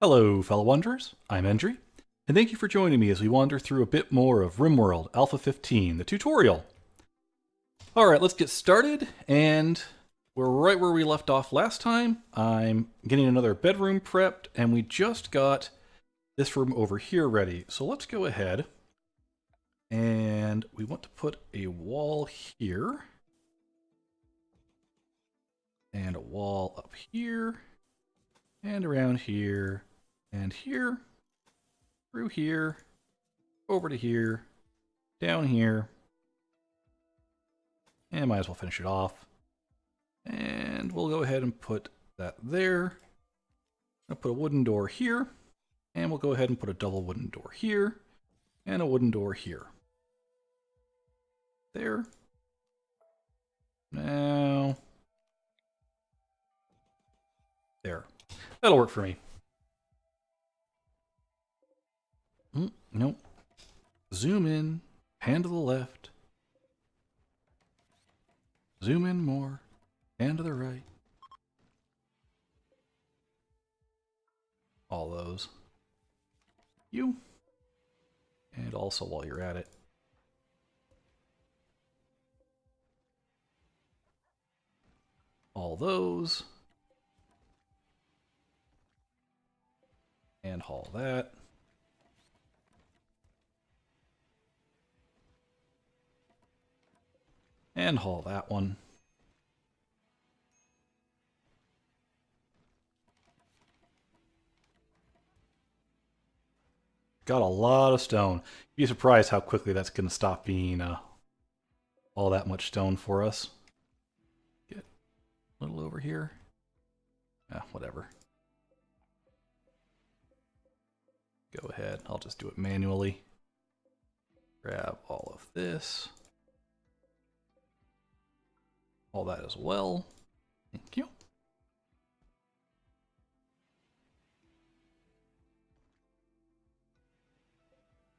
Hello, fellow wanderers. I'm Endry, and thank you for joining me as we wander through a bit more of RimWorld Alpha 15, the tutorial. Alright, let's get started, and we're right where we left off last time. I'm getting another bedroom prepped, and we just got this room over here ready. So let's go ahead, and we want to put a wall here, and a wall up here, and around here, and here, through here, over to here, down here, and might as well finish it off. And we'll go ahead and put that there. I'll put a wooden door here, and we'll go ahead and put a double wooden door here, and a wooden door here. There. Now, there. That'll work for me. Nope. Zoom in, pan to the left. Zoom in more, pan to the right. All those. You. And also while you're at it, all those. And haul that. And haul that one. Got a lot of stone. You'd be surprised how quickly that's going to stop being all that much stone for us. Get a little over here. Whatever. Go ahead. I'll just do it manually. Grab all of this. All that as well. Thank you.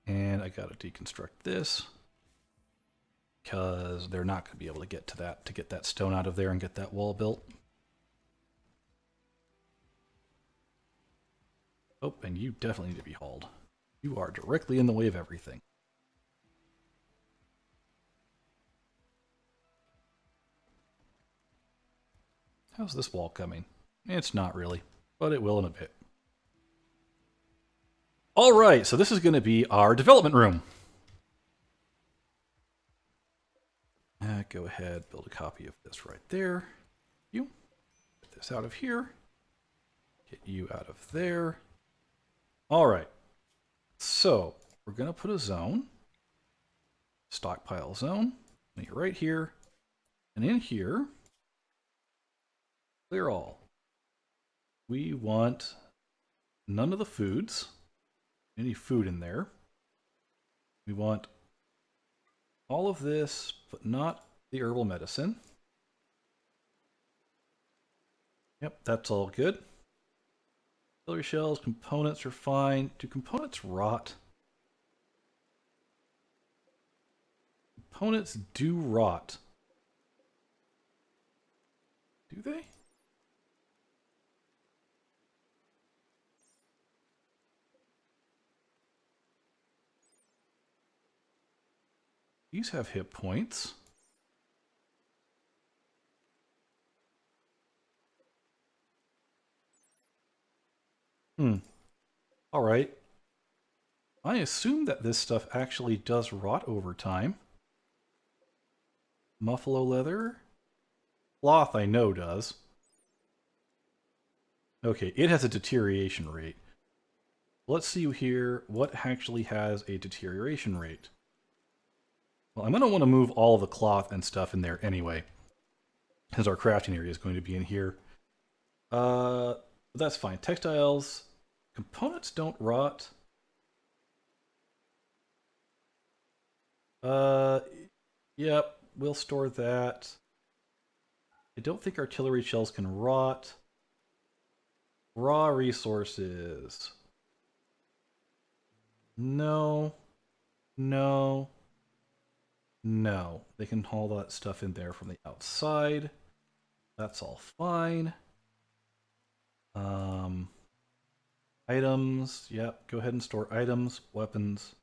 And I gotta deconstruct this because they're not gonna be able to get that stone out of there and get that wall built. Oh, and you definitely need to be hauled. You are directly in the way of everything. How's this wall coming? It's not really, but it will in a bit. Alright, so this is going to be our development room. Go ahead, build a copy of this right there. You. Get this out of here. Get you out of there. Alright, so we're going to put a zone. Stockpile zone. Right here. And in here, clear all. We want none of the foods. Any food in there. We want all of this, but not the herbal medicine. Yep, that's all good. Celery shells, components are fine. Do components rot? Components do rot. Do they? These have hit points. Alright. I assume that this stuff actually does rot over time. Buffalo leather. Cloth I know does. Okay, it has a deterioration rate. Let's see here what actually has a deterioration rate. Well, I'm going to want to move all the cloth and stuff in there anyway, because our crafting area is going to be in here. That's fine. Textiles, components don't rot. Yep, we'll store that. I don't think artillery shells can rot. Raw resources. No. No. No, they can haul that stuff in there from the outside. That's all fine. I Items, yep, go ahead and store items, weapons,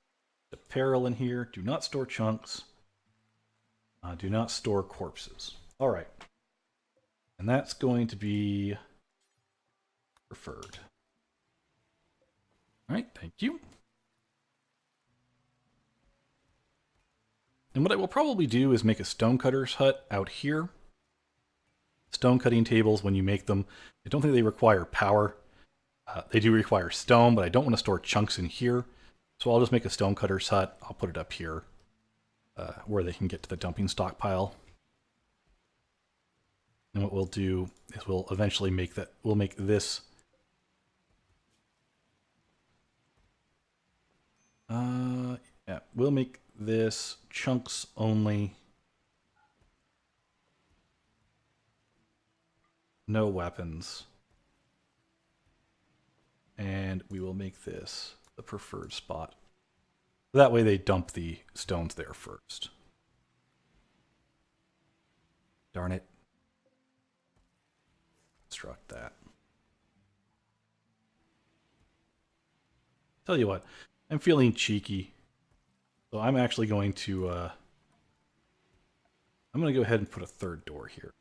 apparel in here. Do not store chunks. Do not store corpses. All right. And that's going to be preferred. All right, thank you. And what I will probably do is make a stonecutter's hut out here. Stone cutting tables, when you make them, I don't think they require power. They do require stone, but I don't want to store chunks in here. So I'll just make a stonecutter's hut. I'll put it up here where they can get to the dumping stockpile. And what we'll do is we'll eventually make that, we'll make this yeah, we'll make this chunks only. No weapons. And we will make this the preferred spot. That way they dump the stones there first. Darn it. Construct that. Tell you what, I'm feeling cheeky. So I'm actually going to I'm going to go ahead and put a third door here.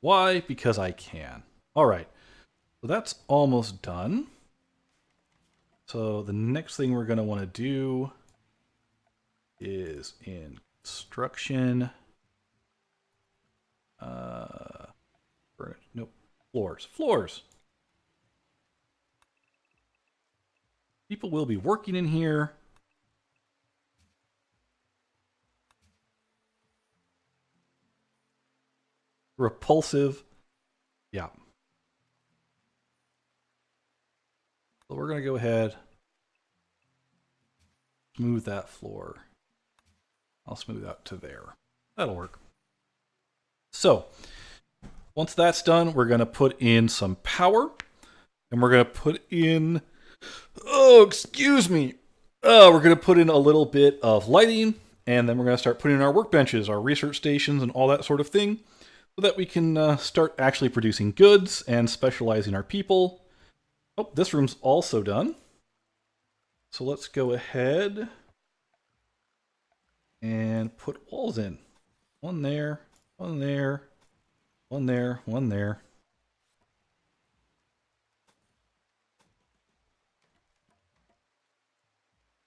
Why? Because I can. All right. So that's almost done. So the next thing we're going to want to do is in construction. Nope. Floors. Floors. People will be working in here. Repulsive. Yeah. So we're going to go ahead, smooth that floor. I'll smooth out to there. That'll work. So, once that's done, we're going to put in some power. And we're going to put in... Oh, excuse me. We're going to put in a little bit of lighting. And then we're going to start putting in our workbenches, our research stations, and all that sort of thing. So that we can start actually producing goods and specializing our people. Oh, this room's also done. So let's go ahead and put walls in. One there, one there, one there, one there.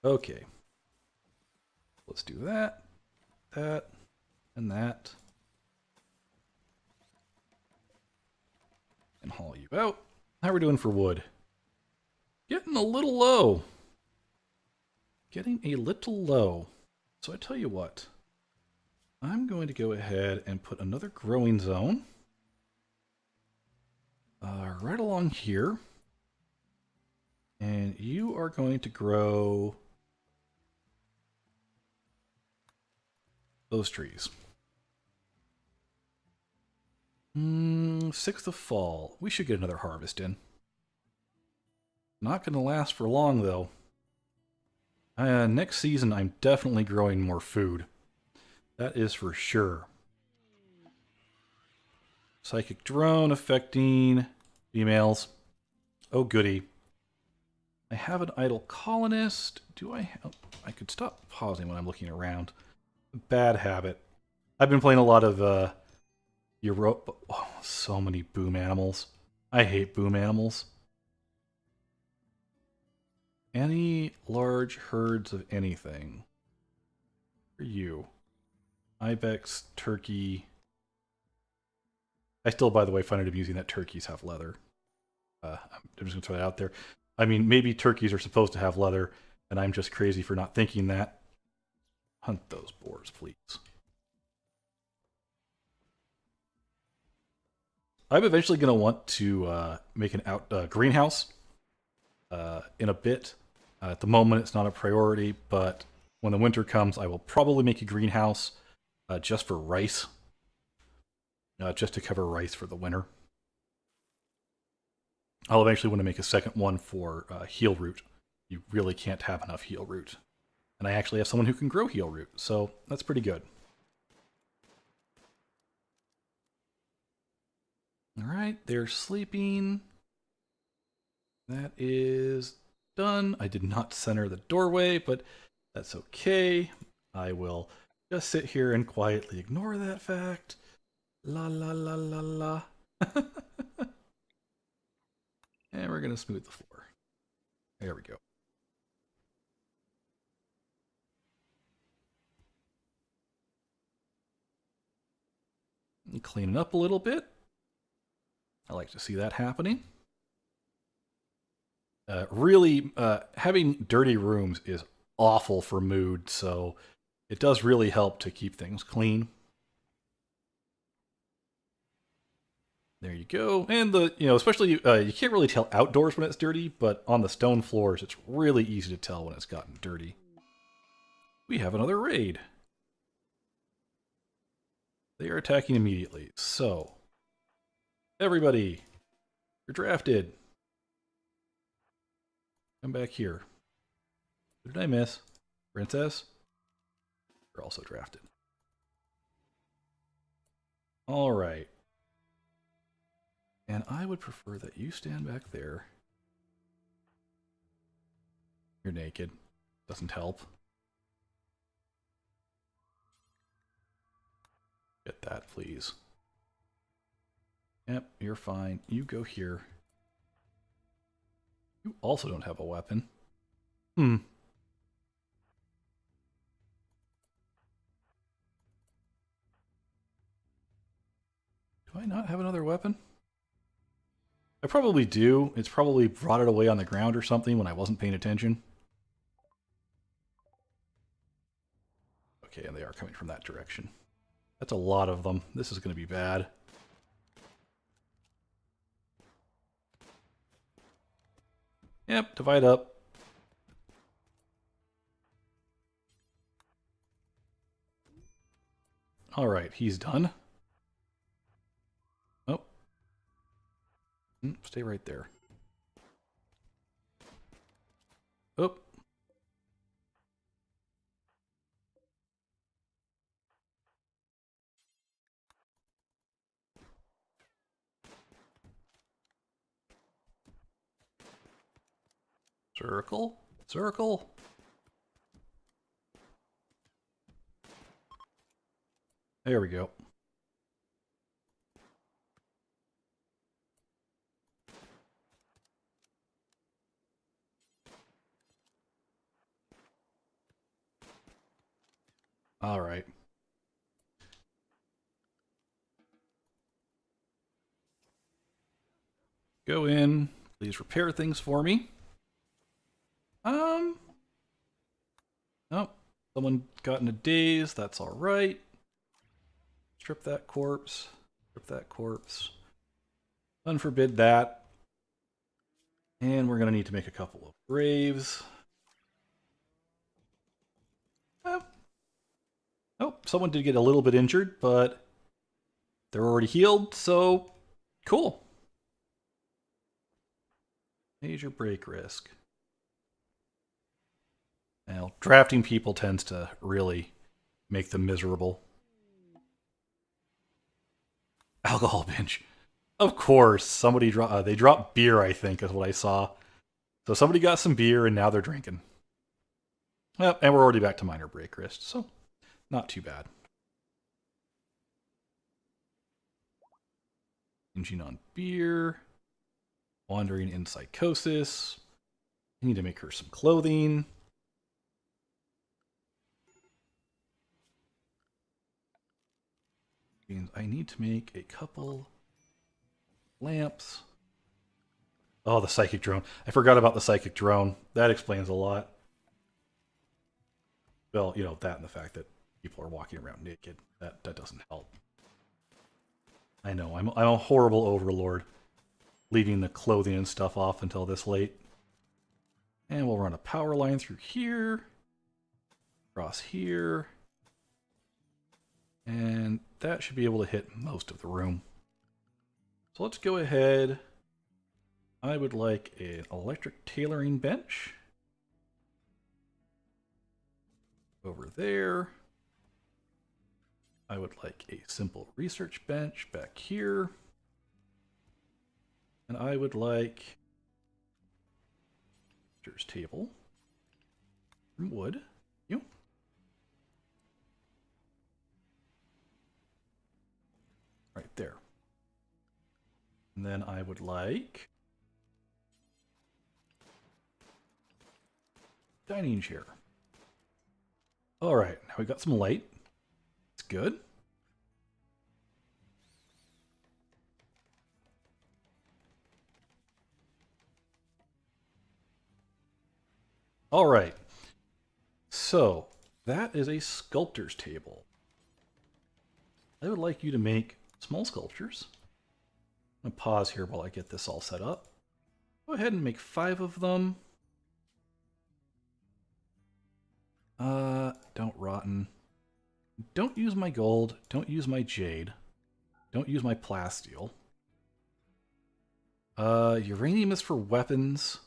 Okay. Let's do that, that, and that. And haul you out. How are we doing for wood? Getting a little low. Getting a little low. So I tell you what. I'm going to go ahead and put another growing zone. Right along here. And you are going to grow those trees. 6th of fall. We should get another harvest in. Not going to last for long, though. Next season, I'm definitely growing more food. That is for sure. Psychic drone affecting females. Oh, goody. I have an idle colonist. Do I have... I could stop pausing when I'm looking around. Bad habit. I've been playing a lot of Europa. Oh, so many boom animals. I hate boom animals. Any large herds of anything. For you. Ibex, turkey. I still, by the way, find it amusing that turkeys have leather. I'm just going to throw that out there. I mean, maybe turkeys are supposed to have leather, and I'm just crazy for not thinking that. Hunt those boars, please. I'm eventually going to want to make an greenhouse in a bit. At the moment, it's not a priority, but when the winter comes, I will probably make a greenhouse just for rice. Just to cover rice for the winter. I'll eventually want to make a second one for heel root. You really can't have enough heel root. And I actually have someone who can grow heel root, so that's pretty good. Alright, they're sleeping. That is done. I did not center the doorway, but that's okay. I will just sit here and quietly ignore that fact. La la la la la. And we're going to smooth the floor. There we go. And clean it up a little bit. I like to see that happening. Really, having dirty rooms is awful for mood, so it does really help to keep things clean. There you go. And especially, you can't really tell outdoors when it's dirty, but on the stone floors, it's really easy to tell when it's gotten dirty. We have another raid. They are attacking immediately. So, everybody, you're drafted. Come back here. Who did I miss? Princess? You're also drafted. All right. And I would prefer that you stand back there. You're naked. Doesn't help. Get that, please. Yep, you're fine. You go here. You also don't have a weapon. Do I not have another weapon? I probably do. It's probably rotted away on the ground or something when I wasn't paying attention. Okay, and they are coming from that direction. That's a lot of them. This is going to be bad. Yep, divide up. Alright, he's done. Oh. Stay right there. Oh. Circle. Circle. There we go. All right. Go in. Please repair things for me. Oh, someone got in a daze. That's all right. Strip that corpse. Strip that corpse. Unforbid that. And we're going to need to make a couple of graves. Oh, someone did get a little bit injured, but they're already healed, so cool. Major break risk. Now, drafting people tends to really make them miserable. Alcohol binge. Of course, somebody they dropped beer, I think, is what I saw. So somebody got some beer, and now they're drinking. Yep, and we're already back to minor break risk, so not too bad. Hinging on beer. Wandering in psychosis. I need to make her some clothing. Means I need to make a couple lamps. Oh, the psychic drone. I forgot about the psychic drone. That explains a lot. Well, that and the fact that people are walking around naked. That doesn't help. I know, I'm a horrible overlord. Leaving the clothing and stuff off until this late. And we'll run a power line through here. Across here. And that should be able to hit most of the room. So let's go ahead. I would like an electric tailoring bench. Over there. I would like a simple research bench back here. And I would like sculptor's table from wood. You. Right there. And then I would like dining chair. All right, now we got some light. It's good. All right. So that is a sculptor's table. I would like you to make small sculptures. I'm gonna pause here while I get this all set up. Go ahead and make 5 of them. Don't rotten. Don't use my gold. Don't use my jade. Don't use my plasteel. Uranium is for weapons.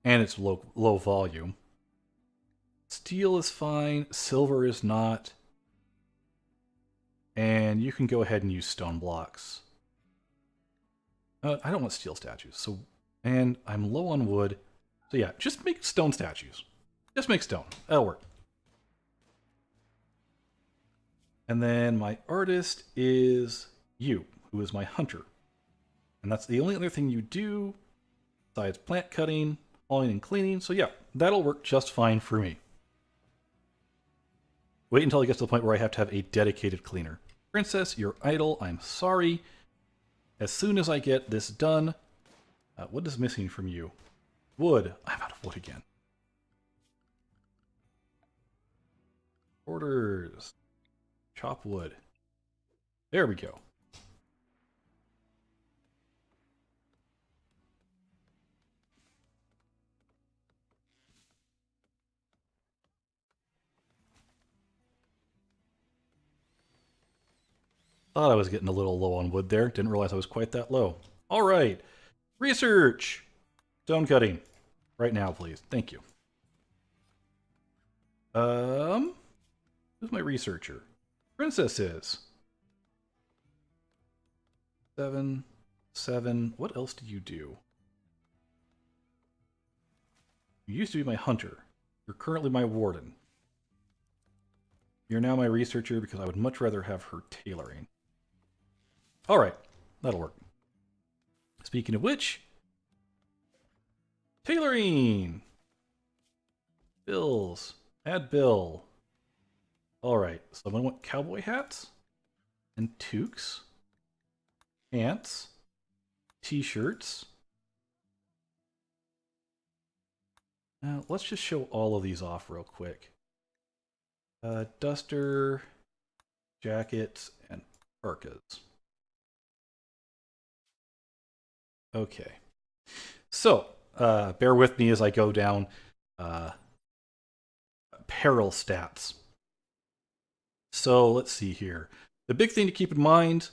And it's low volume. Steel is fine. Silver is not. And you can go ahead and use stone blocks. I don't want steel statues. And I'm low on wood. So yeah, just make stone statues. Just make stone. That'll work. And then my artist is you, who is my hunter. And that's the only other thing you do besides plant cutting, hauling, and cleaning. So yeah, that'll work just fine for me. Wait until it gets to the point where I have to have a dedicated cleaner. Princess, you're idle. I'm sorry. As soon as I get this done, what is missing from you? Wood. I'm out of wood again. Orders. Chop wood. There we go. Thought I was getting a little low on wood there. Didn't realize I was quite that low. All right. Research. Stone cutting. Right now, please. Thank you. Who's my researcher? Princess is. 7, 7. What else do you do? You used to be my hunter. You're currently my warden. You're now my researcher because I would much rather have her tailoring. All right, that'll work. Speaking of which, tailoring. Bills. Add bill. All right, so I'm going to want cowboy hats and toques, pants, t-shirts. Now, let's just show all of these off real quick. Duster, jackets, and parkas. Okay. So, bear with me as I go down apparel stats. So, let's see here. The big thing to keep in mind,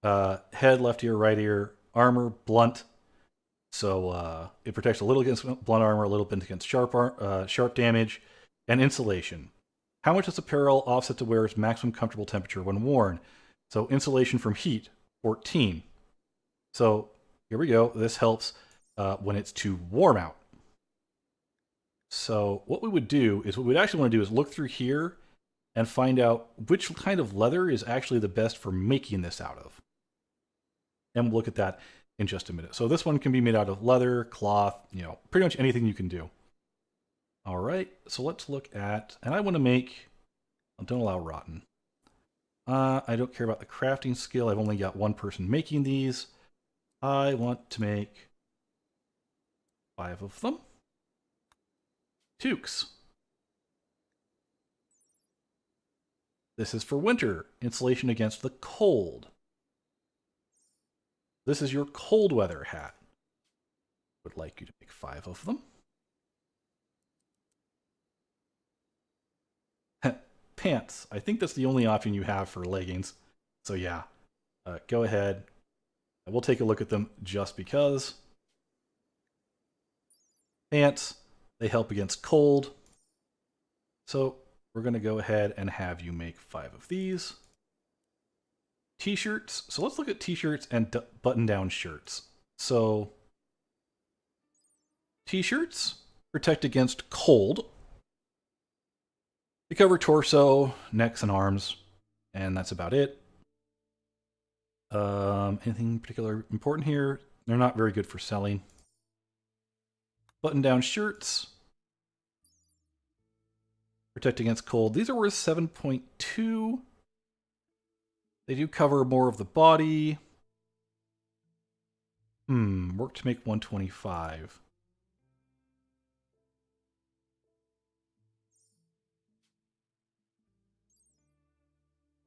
head, left ear, right ear, armor, blunt. So, it protects a little against blunt armor, a little bit against sharp damage, and insulation. How much does apparel offset to wearer's maximum comfortable temperature when worn? So, insulation from heat, 14. So, here we go. This helps when it's too warm out. So what we would do is, what we'd actually want to do is look through here and find out which kind of leather is actually the best for making this out of. And we'll look at that in just a minute. So this one can be made out of leather, cloth, pretty much anything you can do. All right, so let's look at, and I want to make, don't allow rotten. I don't care about the crafting skill. I've only got one person making these. I want to make 5 of them. Toques. This is for winter. Insulation against the cold. This is your cold weather hat. Would like you to make 5 of them. Pants. I think that's the only option you have for leggings. So yeah, go ahead. We'll take a look at them just because. Pants, they help against cold. So we're going to go ahead and have you make 5 of these. T-shirts. So let's look at t-shirts and button-down shirts. So, t-shirts protect against cold. They cover torso, necks, and arms, and that's about it. Anything particular important here? They're not very good for selling. Button-down shirts protect against cold. These are worth 7.2. They do cover more of the body. Work to make 125.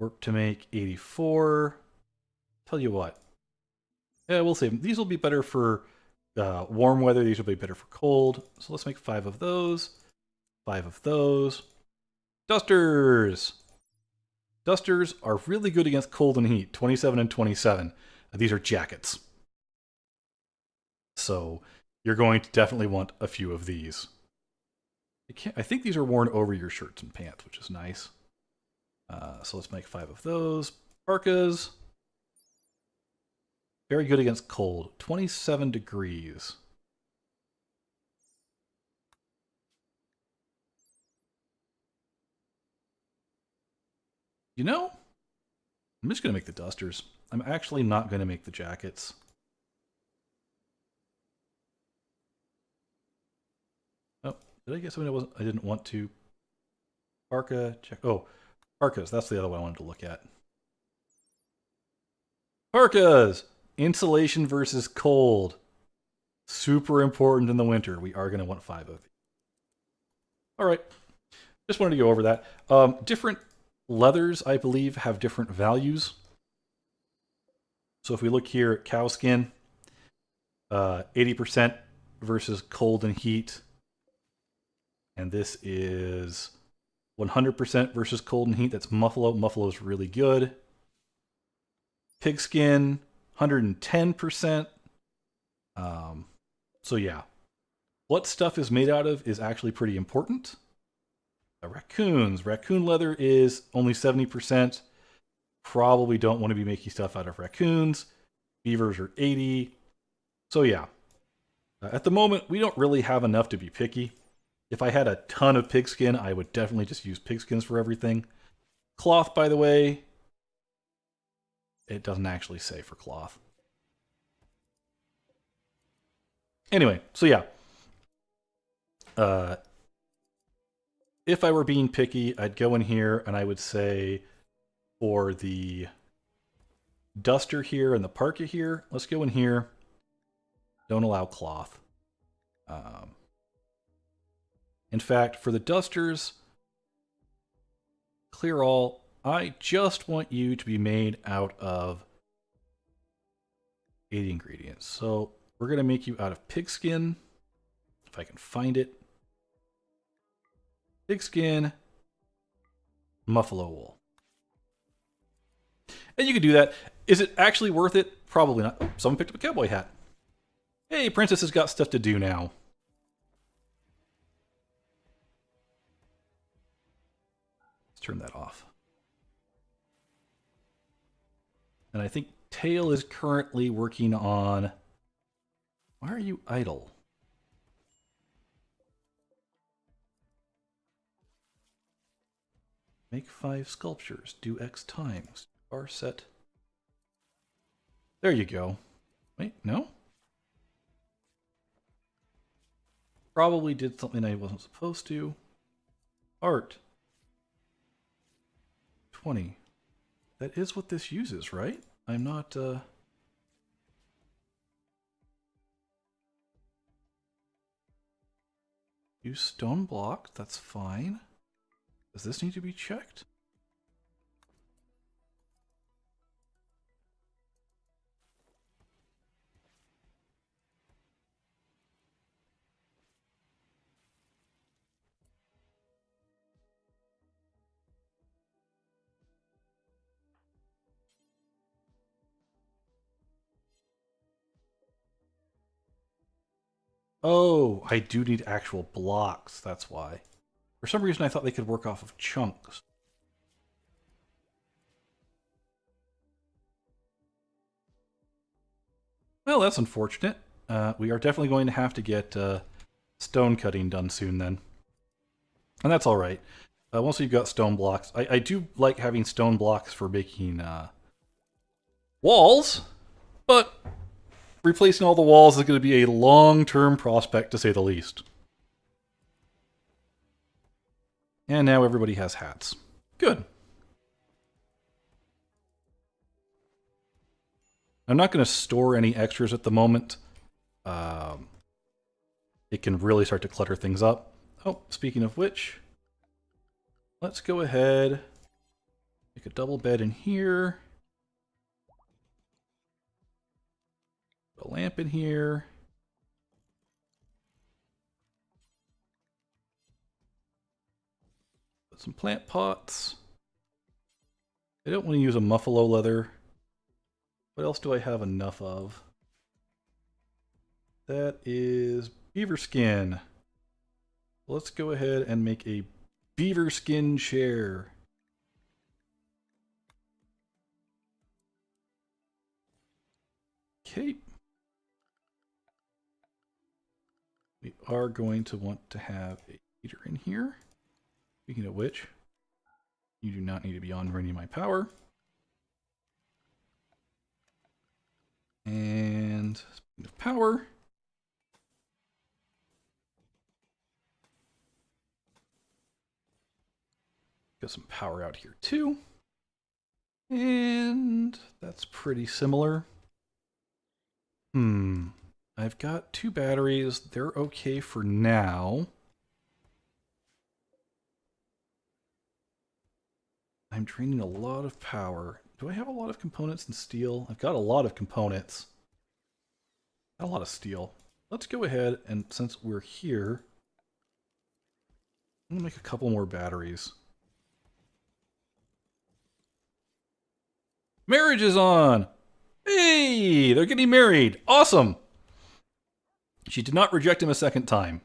Work to make 84. Tell you what. Yeah, we'll see. These will be better for warm weather. These will be better for cold. So let's make 5 of those. 5 of those. Dusters! Dusters are really good against cold and heat. 27 and 27. These are jackets. So you're going to definitely want a few of these. I think these are worn over your shirts and pants, which is nice. So let's make 5 of those. Parkas. Very good against cold. 27 degrees. You know, I'm just going to make the dusters. I'm actually not going to make the jackets. Oh, did I get something I didn't want to? Parka, check. Oh, parkas. That's the other one I wanted to look at. Parkas! Insulation versus cold. Super important in the winter. We are going to want 5 of these. All right. Just wanted to go over that. Different leathers, I believe, have different values. So if we look here at cow skin, 80% versus cold and heat. And this is 100% versus cold and heat. That's muffalo. Muffalo is really good. Pigskin, 110%. So yeah, what stuff is made out of is actually pretty important. Raccoons. Raccoon leather is only 70%. Probably don't want to be making stuff out of raccoons. Beavers are 80. So yeah, at the moment, we don't really have enough to be picky. If I had a ton of pigskin, I would definitely just use pigskins for everything. Cloth, by the way, it doesn't actually say for cloth. Anyway, so yeah. If I were being picky, I'd go in here and I would say for the duster here and the parka here, let's go in here. Don't allow cloth. In fact, for the dusters, clear all. I just want you to be made out of 80 ingredients. So we're going to make you out of pigskin, if I can find it. Pigskin, muffalo wool. And you can do that. Is it actually worth it? Probably not. Oh, someone picked up a cowboy hat. Hey, Princess has got stuff to do now. Let's turn that off. And I think Tail is currently working on... Why are you idle? Make 5 sculptures. Do X times. Bar set. There you go. Wait, no? Probably did something I wasn't supposed to. Art. 20. That is what this uses, right? I'm not, Use stone block, that's fine. Does this need to be checked? Oh, I do need actual blocks, that's why. For some reason I thought they could work off of chunks. Well, that's unfortunate. We are definitely going to have to get stone cutting done soon then. And that's alright. Once we've got stone blocks, I do like having stone blocks for making walls, but replacing all the walls is going to be a long-term prospect to say the least. And now everybody has hats. Good. I'm not going to store any extras at the moment. It can really start to clutter things up. Oh, speaking of which, let's go ahead, make a double bed in here. Put a lamp in here. Put some plant pots. I don't want to use a muffalo leather. What else do I have enough of? That is beaver skin. Let's go ahead and make a beaver skin chair. Okay. We are going to want to have a heater in here. Speaking of which, you do not need to be on for any of my power. And speaking of power, got some power out here too. And that's pretty similar. I've got 2 batteries. They're okay for now. I'm draining a lot of power. Do I have a lot of components in steel? I've got a lot of components. Got a lot of steel. Let's go ahead and, since we're here, I'm gonna make a couple more batteries. Marriage is on! Hey! They're getting married! Awesome! She did not reject him a second time.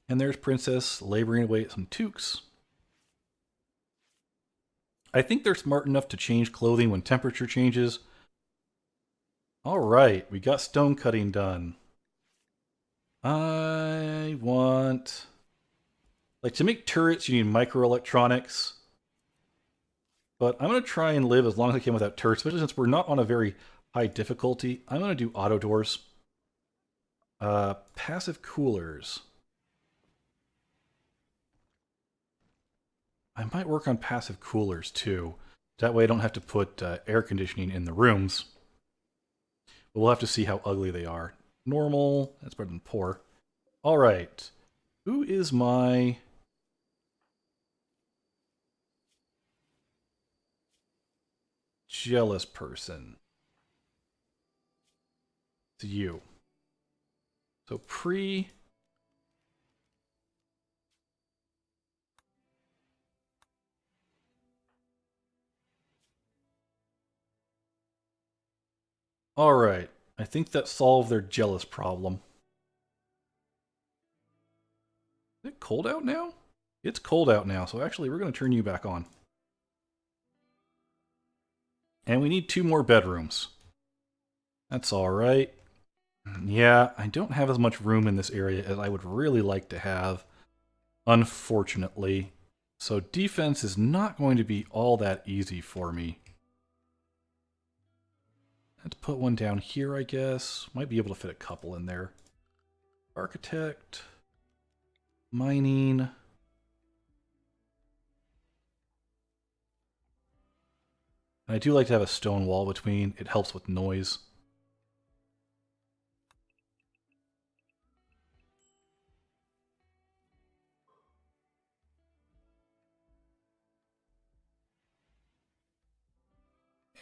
And there's Princess laboring away at some toques. I think they're smart enough to change clothing when temperature changes. Alright, we got stone cutting done. I want... Like, to make turrets, you need microelectronics. But I'm going to try and live as long as I can without turrets, especially since we're not on a very high difficulty. I'm going to do auto doors. Passive coolers. I might work on passive coolers too. That way I don't have to put air conditioning in the rooms. But we'll have to see how ugly they are. Normal, that's better than poor. Alright. Who is my... jealous person? It's you. So pre... Alright. I think that solved their jealous problem. Is it cold out now? It's cold out now, so actually we're going to turn you back on. And we need 2 more bedrooms. That's alright. Yeah, I don't have as much room in this area as I would really like to have, unfortunately. So defense is not going to be all that easy for me. Let's put one down here, I guess. Might be able to fit a couple in there. Architect. Mining. And I do like to have a stone wall between. It helps with noise.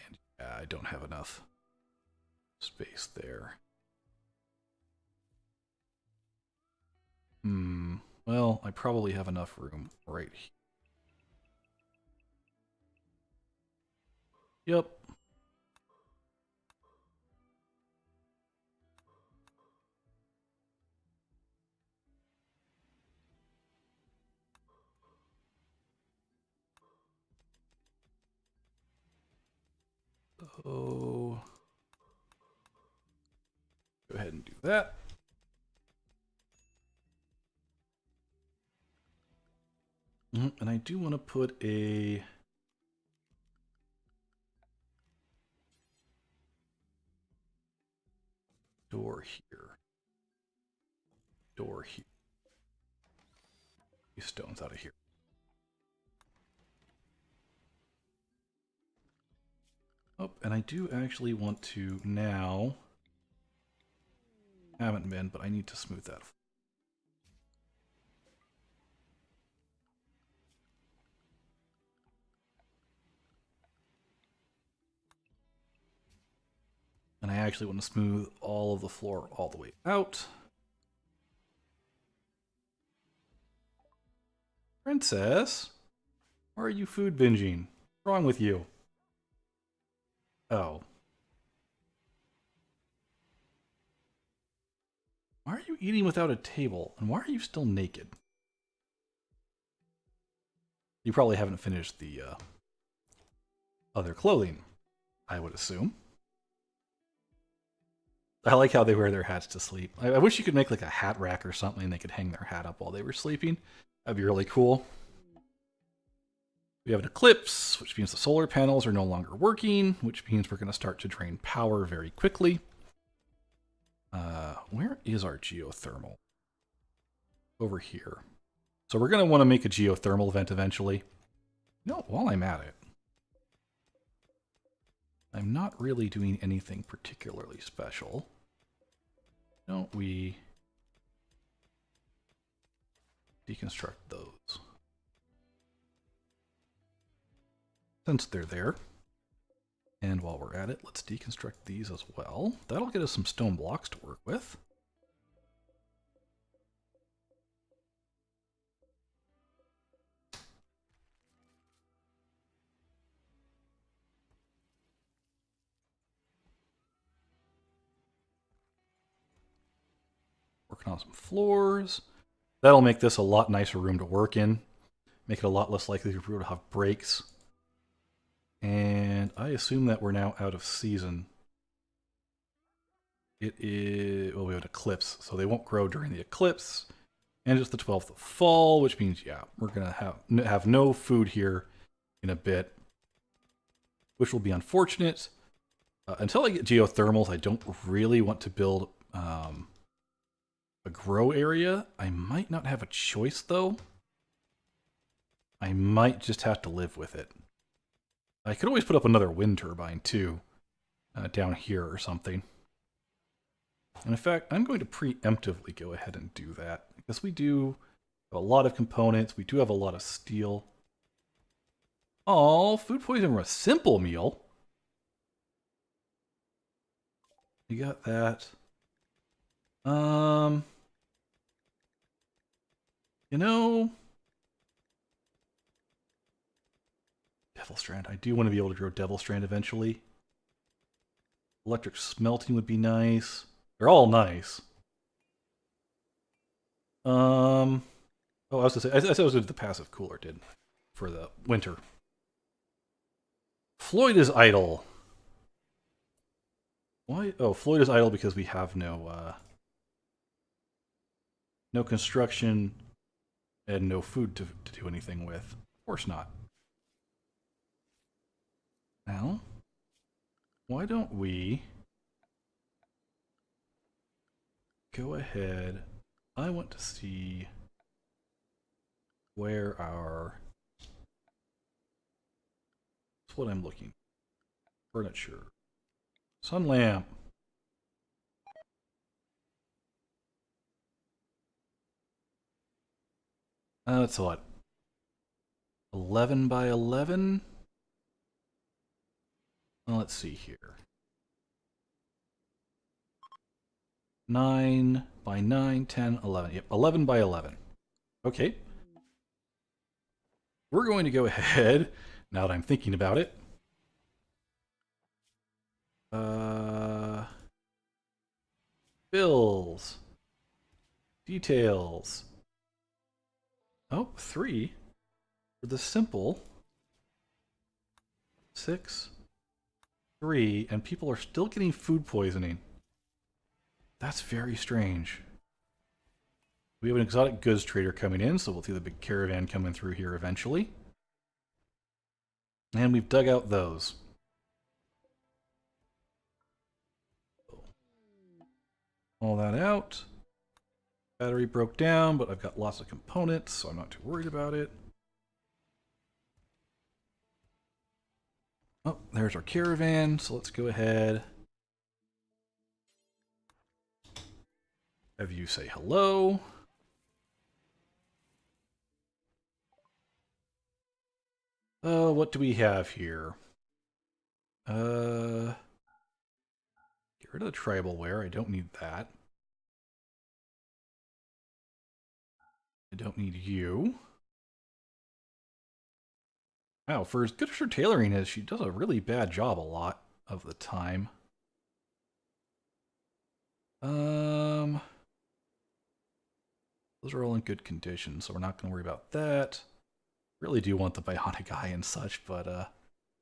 And yeah, I don't have enough space there. Well, I probably have enough room right here. Yep. So go ahead and do that. And I do want to put a door here. Door here. These stones out of here. Oh, and I do actually want to now... Haven't been, but I need to smooth that. And I actually want to smooth all of the floor all the way out. Princess? Why are you food binging? What's wrong with you? Oh. Why are you eating without a table? And why are you still naked? You probably haven't finished the other clothing, I would assume. I like how they wear their hats to sleep. I wish you could make like a hat rack or something and they could hang their hat up while they were sleeping. That'd be really cool. We have an eclipse, which means the solar panels are no longer working, which means we're going to start to drain power very quickly. Where is our geothermal? Over here. So we're going to want to make a geothermal vent eventually. No, while I'm at it. I'm not really doing anything particularly special. Don't we deconstruct those? Since they're there. And while we're at it, let's deconstruct these as well. That'll get us some stone blocks to work with. Working on some floors. That'll make this a lot nicer room to work in. Make it a lot less likely for people to have breaks. And I assume that we're now out of season. It is, well, we have an eclipse, so they won't grow during the eclipse. And it's the 12th of fall, which means, yeah, we're going to have no food here in a bit, which will be unfortunate. Until I get geothermals, I don't really want to build a grow area. I might not have a choice, though. I might just have to live with it. I could always put up another wind turbine, too, down here or something. And in fact, I'm going to preemptively go ahead and do that, because we do have a lot of components. We do have a lot of steel. Oh, food poisoning from a simple meal. You got that. You know... Devil Strand. I do want to be able to grow Devil Strand eventually. Electric smelting would be nice. They're all nice. Oh, I was gonna say, I said I was gonna do the passive cooler did for the winter. Floyd is idle. Why? Oh, Floyd is idle because we have no construction and no food to do anything with. Of course not. Now, why don't we go ahead? I want to see where our... That's what I'm looking for. Furniture. Sun lamp. That's what? 11 by 11? Well, let's see here. 9 by 9, 10, 11. Yep, 11 by 11. Okay. We're going to go ahead, now that I'm thinking about it. Bills. Details. Oh, 3 for the simple. 6, 3, and people are still getting food poisoning. That's very strange. We have an exotic goods trader coming in, so we'll see the big caravan coming through here eventually. And we've dug out those. All that out. Battery broke down, but I've got lots of components, so I'm not too worried about it. Oh, there's our caravan, so let's go ahead. Have you say hello. What do we have here? Get rid of the tribal wear. I don't need that. I don't need you. Wow, for as good as her tailoring is, she does a really bad job a lot of the time. Those are all in good condition, so we're not going to worry about that. Really do want the bionic eye and such, but oh,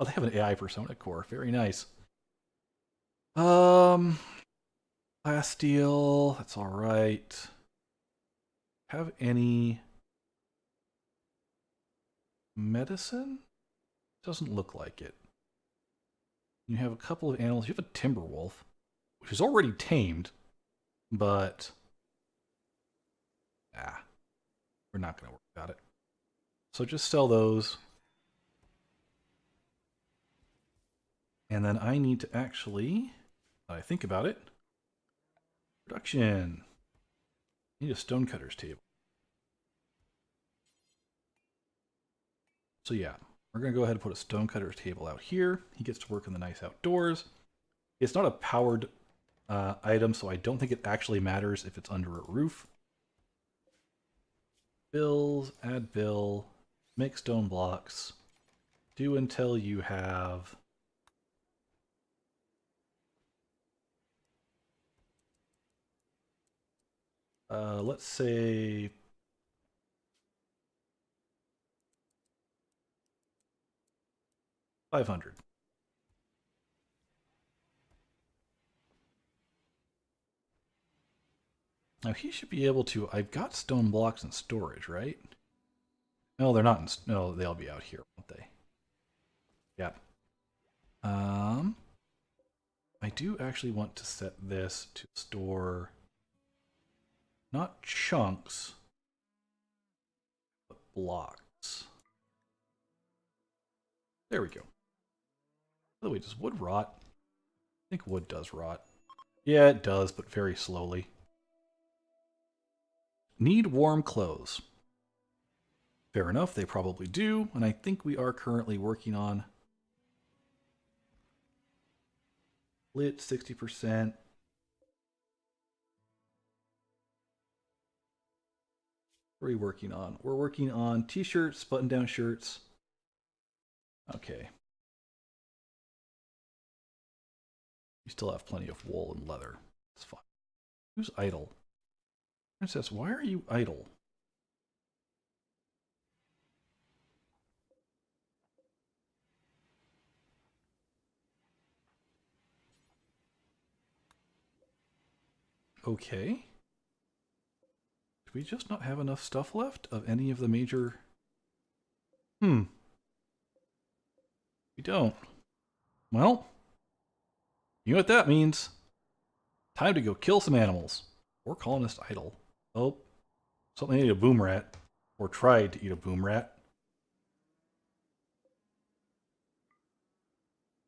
they have an AI persona core. Very nice. Plasteel, that's all right. Have any medicine? Doesn't look like it. You have a couple of animals. You have a timber wolf, which is already tamed, but we're not going to worry about it. So just sell those. And then I need to actually, I think about it, production. I need a stonecutter's table. So yeah, we're going to go ahead and put a stonecutter's table out here. He gets to work in the nice outdoors. It's not a powered item, so I don't think it actually matters if it's under a roof. Bills, add bill, make stone blocks. Do until you have let's say 500. Now he should be able to, I've got stone blocks in storage, right? No, they're not in, no, they'll be out here, won't they? Yeah. I do actually want to set this to store not chunks, but blocks. There we go. By the way, does wood rot? I think wood does rot. Yeah, it does, but very slowly. Need warm clothes. Fair enough, they probably do, and I think we are currently working on lit 60%. What are we working on? We're working on t-shirts, button-down shirts. Okay. We still have plenty of wool and leather. That's fine. Who's idle? Princess, why are you idle? Okay. Do we just not have enough stuff left of any of the major... We don't. Well, you know what that means. Time to go kill some animals. Or colonist idle. Oh, something ate a boom rat. Or tried to eat a boom rat.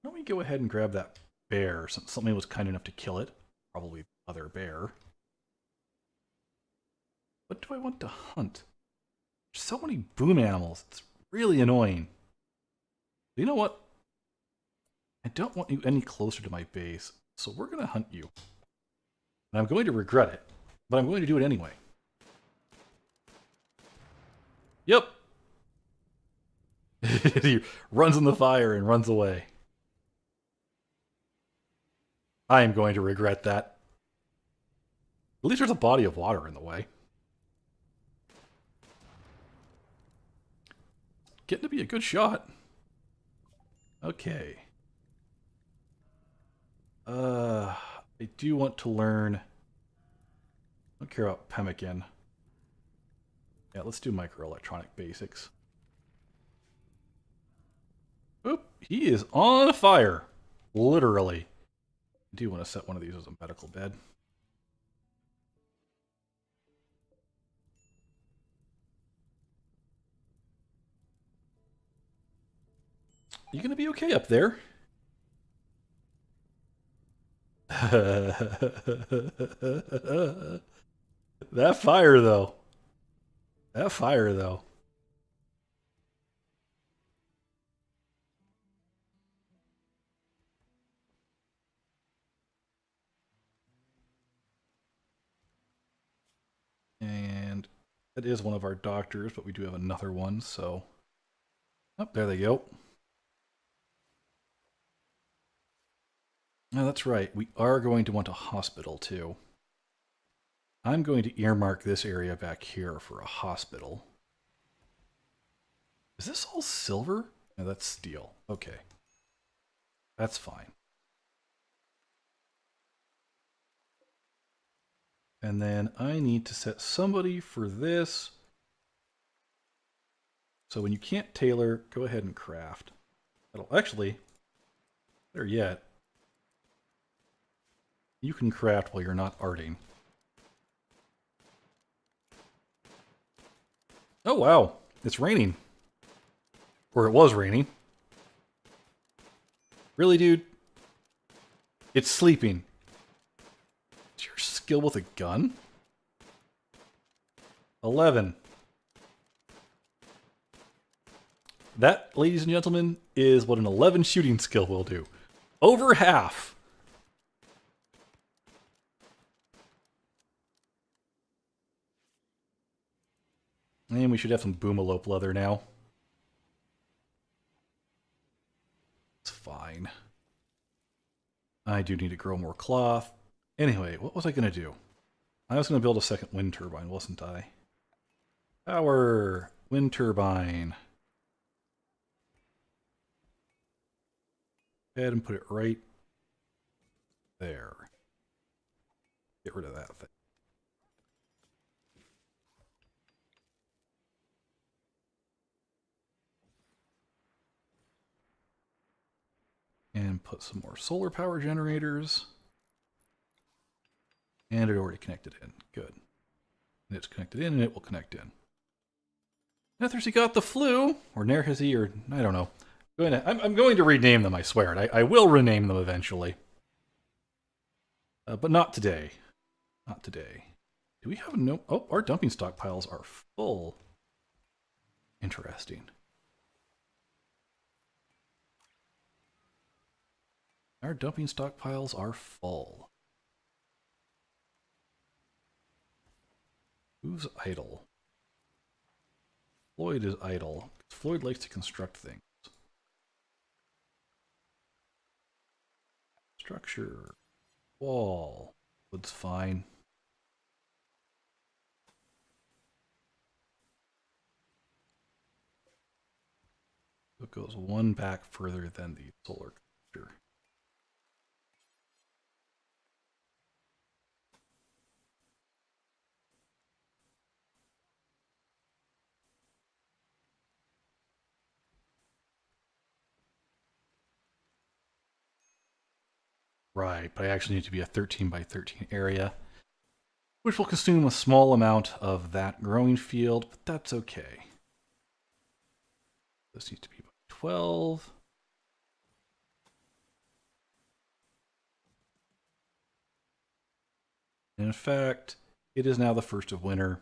Why don't we go ahead and grab that bear, since somebody was kind enough to kill it. Probably the other bear. What do I want to hunt? There's so many boom animals. It's really annoying. You know what? I don't want you any closer to my base, so we're going to hunt you. And I'm going to regret it, but I'm going to do it anyway. Yep. He runs in the fire and runs away. I am going to regret that. At least there's a body of water in the way. Getting to be a good shot. Okay. I do want to learn. I don't care about pemmican. Yeah, let's do microelectronic basics. Oop, he is on fire. Literally. I do want to set one of these as a medical bed. You gonna be okay up there? That fire, though. That fire, though. And that is one of our doctors, but we do have another one, so... Oh, there they go. Oh, that's right. We are going to want a hospital, too. I'm going to earmark this area back here for a hospital. Is this all silver? No, that's steel. Okay. That's fine. And then I need to set somebody for this. So when you can't tailor, go ahead and craft. That'll actually, better yet, you can craft while you're not arting. Oh wow, it's raining. Or it was raining. Really, dude? It's sleeping. Is your skill with a gun? 11. That, ladies and gentlemen, is what an 11 shooting skill will do. Over half. And we should have some boomalope leather now. It's fine. I do need to grow more cloth. Anyway, what was I going to do? I was going to build a second wind turbine, wasn't I? Power! Wind turbine. Go ahead and put it right there. Get rid of that thing. And put some more solar power generators. And it already connected in. Good. And it's connected in, and it will connect in. Nether's he got the flu, or Nair has he, or I don't know. I'm going to rename them, I swear. I will rename them eventually. But not today. Not today. Do we have no... Oh, our dumping stockpiles are full. Interesting. Our dumping stockpiles are full. Who's idle? Floyd is idle. Floyd likes to construct things. Structure. Wall. Wood's fine. It goes one back further than the solar collector. Right, but I actually need to be a 13 by 13 area, which will consume a small amount of that growing field, but that's okay. This needs to be by 12. And in fact, it is now the 1st of winter.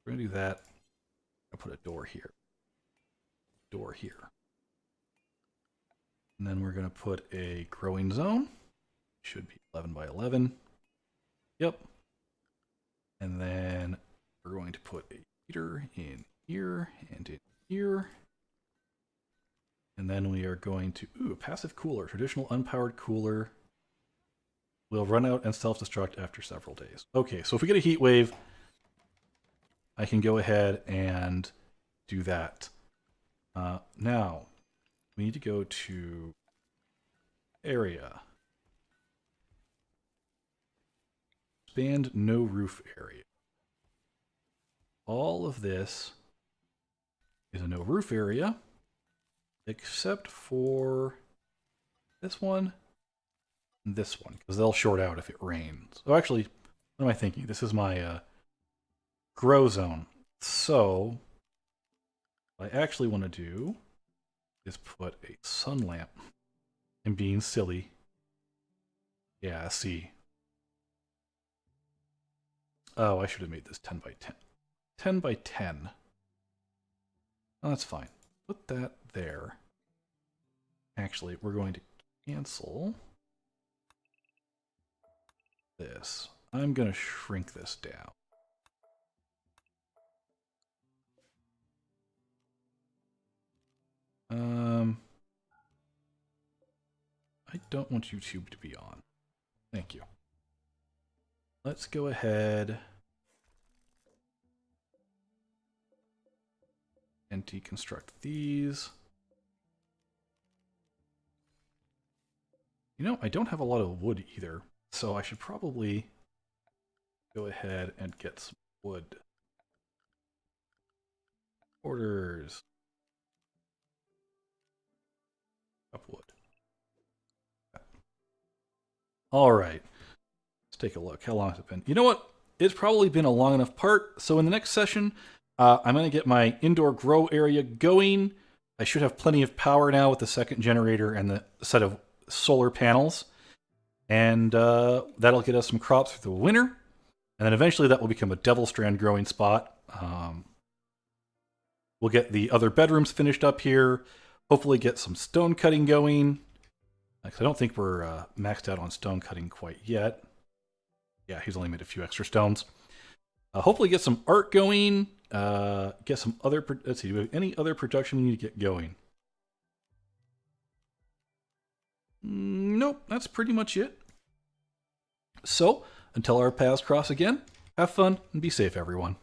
We're going to do that. I'll put a door here. Door here. And then we're going to put a growing zone. Should be 11 by 11. Yep. And then we're going to put a heater in here and in here. And then we are going to, a passive cooler, traditional unpowered cooler. Will run out and self-destruct after several days. Okay, so if we get a heat wave, I can go ahead and do that. Now, we need to go to area. Expand no roof area. All of this is a no roof area, except for this one and this one, because they'll short out if it rains. So actually, what am I thinking? This is my grow zone. So what I actually want to do is put a sun lamp. I'm being silly. Yeah, see. Oh, I should have made this 10 by 10. 10 by 10. Oh, that's fine. Put that there. Actually, we're going to cancel this. I'm going to shrink this down. I don't want YouTube to be on. Thank you. Let's go ahead and deconstruct these. You know, I don't have a lot of wood either, so I should probably go ahead and get some wood. Orders. Up wood. All right. Let's take a look. How long has it been? You know what? It's probably been a long enough part. So in the next session, I'm going to get my indoor grow area going. I should have plenty of power now with the second generator and the set of solar panels. And that'll get us some crops through the winter. And then eventually that will become a devil strand growing spot. We'll get the other bedrooms finished up here. Hopefully get some stone cutting going. I don't think we're maxed out on stone cutting quite yet. Yeah, he's only made a few extra stones. Hopefully get some art going. Get some other... Let's see, do we have any other production we need to get going? Nope, that's pretty much it. So, until our paths cross again, have fun and be safe, everyone.